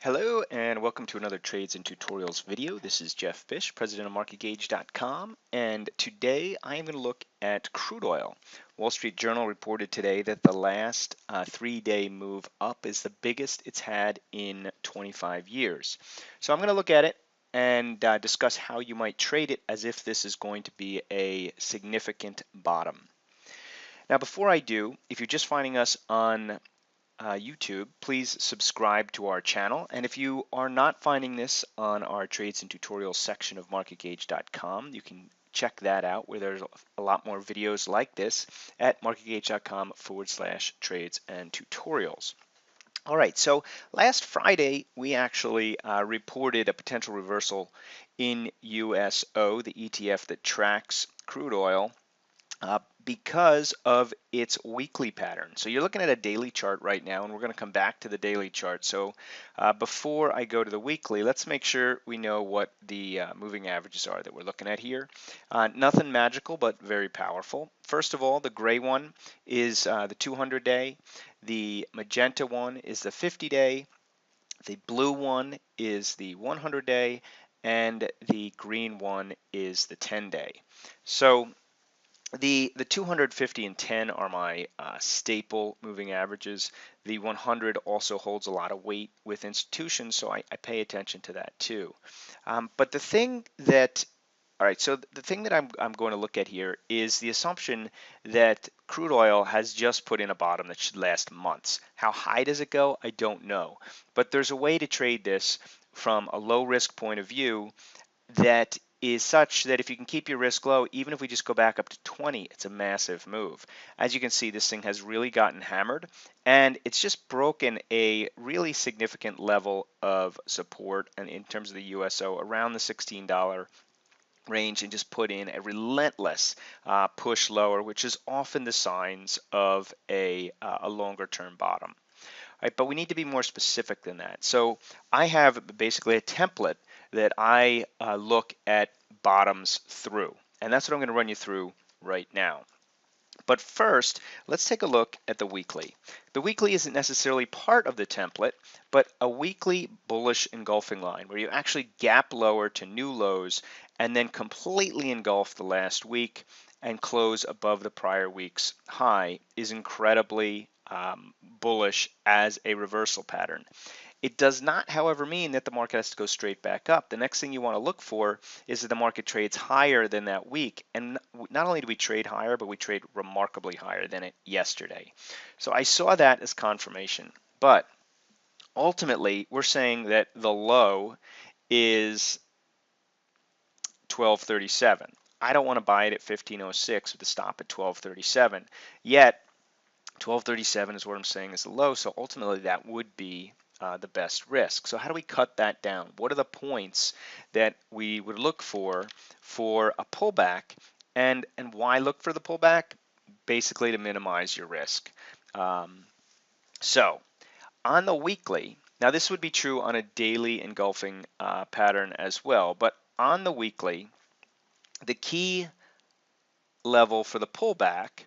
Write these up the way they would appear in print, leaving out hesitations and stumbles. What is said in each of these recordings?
Hello and welcome to another Trades and Tutorials video. This is Jeff Fish, president of MarketGauge.com, and today I am going to look at crude oil. Wall Street Journal reported today that the last 3-day move up is the biggest it's had in 25 years. So I'm going to look at it and discuss how you might trade it as if this is going to be a significant bottom. Now before I do, if you're just finding us on YouTube, please subscribe to our channel. And if you are not finding this on our trades and tutorials section of MarketGauge.com, you can check that out where there's a lot more videos like this at MarketGauge.com/trades and tutorials. All right, so last Friday we actually reported a potential reversal in USO, the ETF that tracks crude oil, because of its weekly pattern. So you're looking at a daily chart right now, and we're going to come back to the daily chart. So before I go to the weekly, let's make sure we know what the moving averages are that we're looking at here. Nothing magical, but very powerful. First of all, the gray one is the 200-day. The magenta one is the 50-day. The blue one is the 100-day. And the green one is the 10-day. So the 250 and 10 are my staple moving averages. The 100 also holds a lot of weight with institutions, so I pay attention to that too. But the thing that, all right, so the thing that I'm going to look at here is the assumption that crude oil has just put in a bottom that should last months. How high does it go? I don't know. But there's a way to trade this from a low risk point of view that is such that if you can keep your risk low, even if we just go back up to 20, it's a massive move. As you can see, this thing has really gotten hammered, and it's just broken a really significant level of support, and in terms of the USO, around the $16 range, and just put in a relentless push lower, which is often the signs of a longer term bottom. Right, but we need to be more specific than that. So I have basically a template that I look at bottoms through, and that's what I'm going to run you through right now. But first, let's take a look at the weekly. The weekly isn't necessarily part of the template, but a weekly bullish engulfing line where you actually gap lower to new lows and then completely engulf the last week and close above the prior week's high is incredibly bullish as a reversal pattern. It does not, however, mean that the market has to go straight back up. The next thing you want to look for is that the market trades higher than that week. And not only do we trade higher, but we trade remarkably higher than it yesterday. So I saw that as confirmation. But ultimately, we're saying that the low is 1237. I don't want to buy it at 1506 with the stop at 1237. Yet 1237 is what I'm saying is the low, so ultimately that would be the best risk. So how do we cut that down? What are the points that we would look for a pullback, and why look for the pullback? Basically to minimize your risk. So on the weekly, now this would be true on a daily engulfing pattern as well, but on the weekly, the key level for the pullback,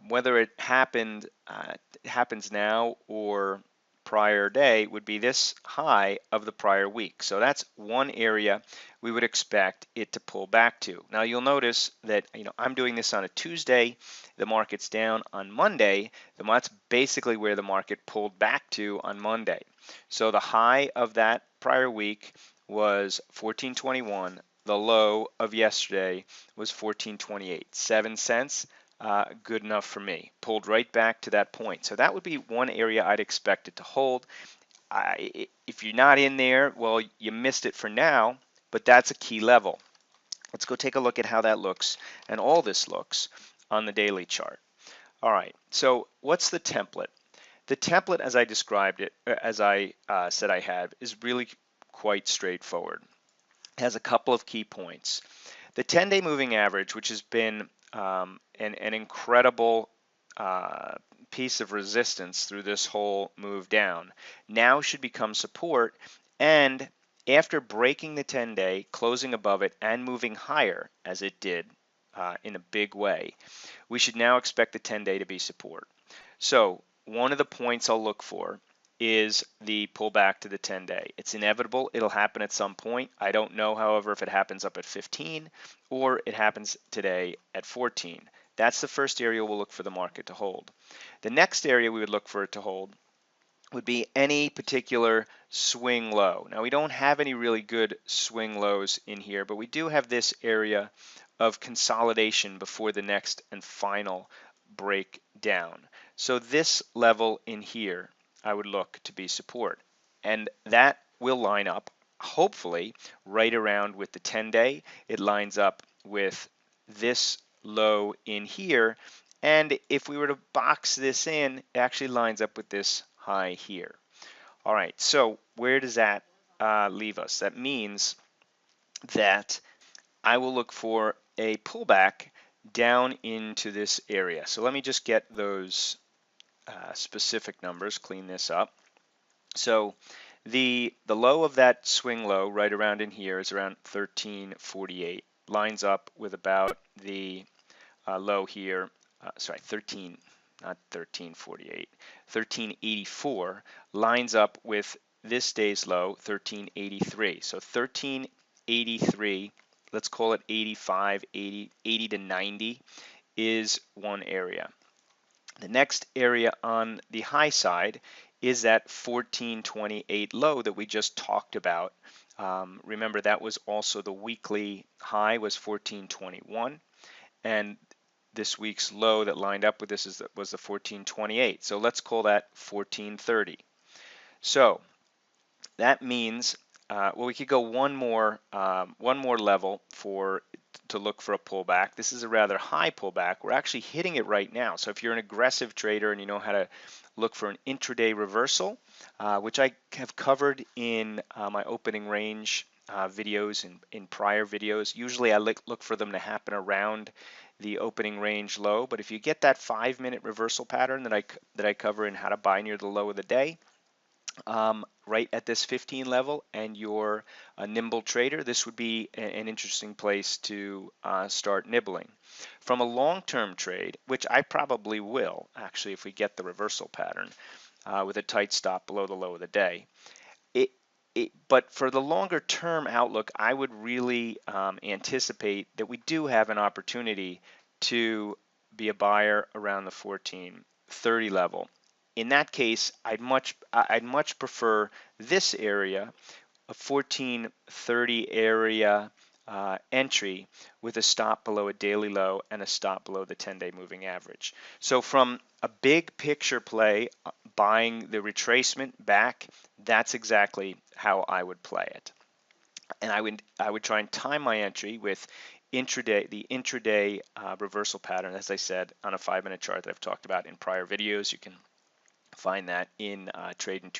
whether it happens now or prior day, would be this high of the prior week. So that's one area we would expect it to pull back to. Now you'll notice that I'm doing this on a Tuesday. The market's down on Monday. That's basically where the market pulled back to on Monday. So the high of that prior week was 1421. The low of yesterday was 1428. 7 cents. Good enough for me. Pulled right back to that point. So that would be one area I'd expect it to hold. If you're not in there, well, you missed it for now, but that's a key level. Let's go take a look at how that looks and all this looks on the daily chart. All right, so what's the template? The template, as I described it, as I said I had, is really quite straightforward. It has a couple of key points. The 10-day moving average, which has been an incredible piece of resistance through this whole move down, now should become support, and after breaking the 10-day, closing above it, and moving higher as it did in a big way, we should now expect the 10-day to be support. So one of the points I'll look for is the pullback to the 10-day. It's inevitable. It'll happen at some point. I don't know, however, if it happens up at 15 or it happens today at 14. That's the first area we'll look for the market to hold. The next area we would look for it to hold would be any particular swing low. Now, we don't have any really good swing lows in here, but we do have this area of consolidation before the next and final breakdown. So this level in here, I would look to be support. And that will line up, hopefully, right around with the 10-day. It lines up with this low in here. And if we were to box this in, it actually lines up with this high here. All right, so where does that leave us? That means that I will look for a pullback down into this area. So let me just get those specific numbers, clean this up. So the low of that swing low right around in here is around 1348. Lines up with about the low here, sorry, 13, not 1348, 1384 lines up with this day's low, 1383. So 1383, let's call it 85, 80 to 90 is one area. The next area on the high side is that 1428 low that we just talked about. Remember, that was also the weekly high was 1421, and this week's low that lined up with this was the 1428. So let's call that 1430. So that means, well, we could go one more level to look for a pullback. This is a rather high pullback. We're actually hitting it right now. So if you're an aggressive trader and you know how to look for an intraday reversal, which I have covered in my opening range videos and in prior videos. Usually I look for them to happen around the opening range low, but if you get that 5-minute reversal pattern that I cover in how to buy near the low of the day, right at this 15 level, and you're a nimble trader, this would be an interesting place to start nibbling. From a long-term trade, which I probably will, actually, if we get the reversal pattern with a tight stop below the low of the day, but for the longer term outlook, I would really anticipate that we do have an opportunity to be a buyer around the 1430 level. In that case, I'd much prefer this area, a 1430 area entry with a stop below a daily low and a stop below the 10-day moving average. So from a big picture play, buying the retracement back, that's exactly how I would play it. And I would try and time my entry with the intraday reversal pattern, as I said, on a 5-minute chart that I've talked about in prior videos. You can find that in trades and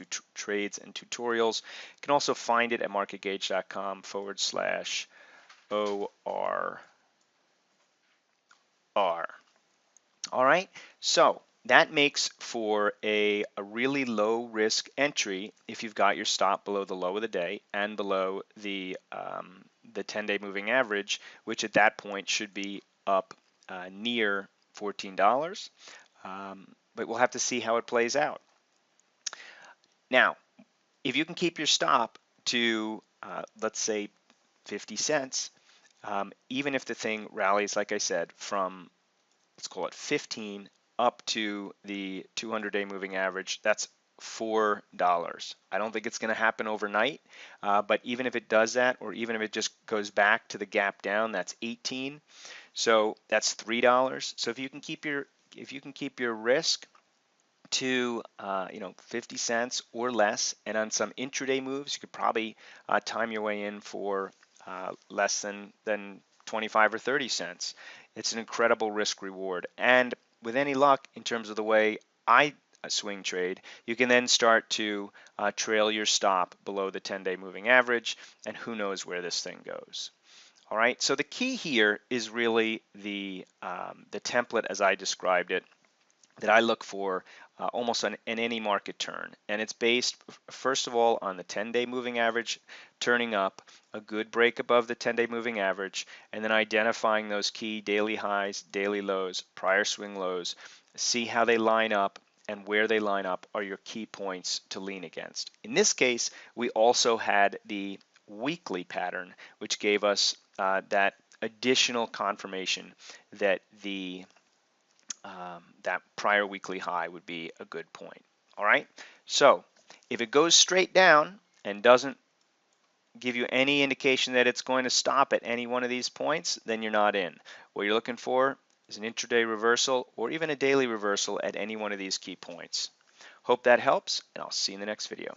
tutorials. You can also find it at marketgauge.com/ORR. All right, so that makes for a really low risk entry if you've got your stop below the low of the day and below the 10-day moving average, which at that point should be up near $14. But we'll have to see how it plays out. Now, if you can keep your stop to, let's say, 50 cents, even if the thing rallies, like I said, from, let's call it 15 up to the 200-day moving average, that's $4. I don't think it's going to happen overnight, but even if it does that, or even if it just goes back to the gap down, that's 18. So that's $3. So if you can keep your risk to 50 cents or less, and on some intraday moves, you could probably time your way in for less than 25 or 30 cents. It's an incredible risk reward, and with any luck, in terms of the way I swing trade, you can then start to trail your stop below the 10-day moving average, and who knows where this thing goes. All right, so the key here is really the template as I described it, that I look for almost in any market turn. And it's based, first of all, on the 10-day moving average turning up, a good break above the 10-day moving average, and then identifying those key daily highs, daily lows, prior swing lows, see how they line up, and where they line up are your key points to lean against. In this case, we also had the weekly pattern, which gave us that additional confirmation that that prior weekly high would be a good point. All right, so if it goes straight down and doesn't give you any indication that it's going to stop at any one of these points, then you're not in. What you're looking for is an intraday reversal or even a daily reversal at any one of these key points. Hope that helps, and I'll see you in the next video.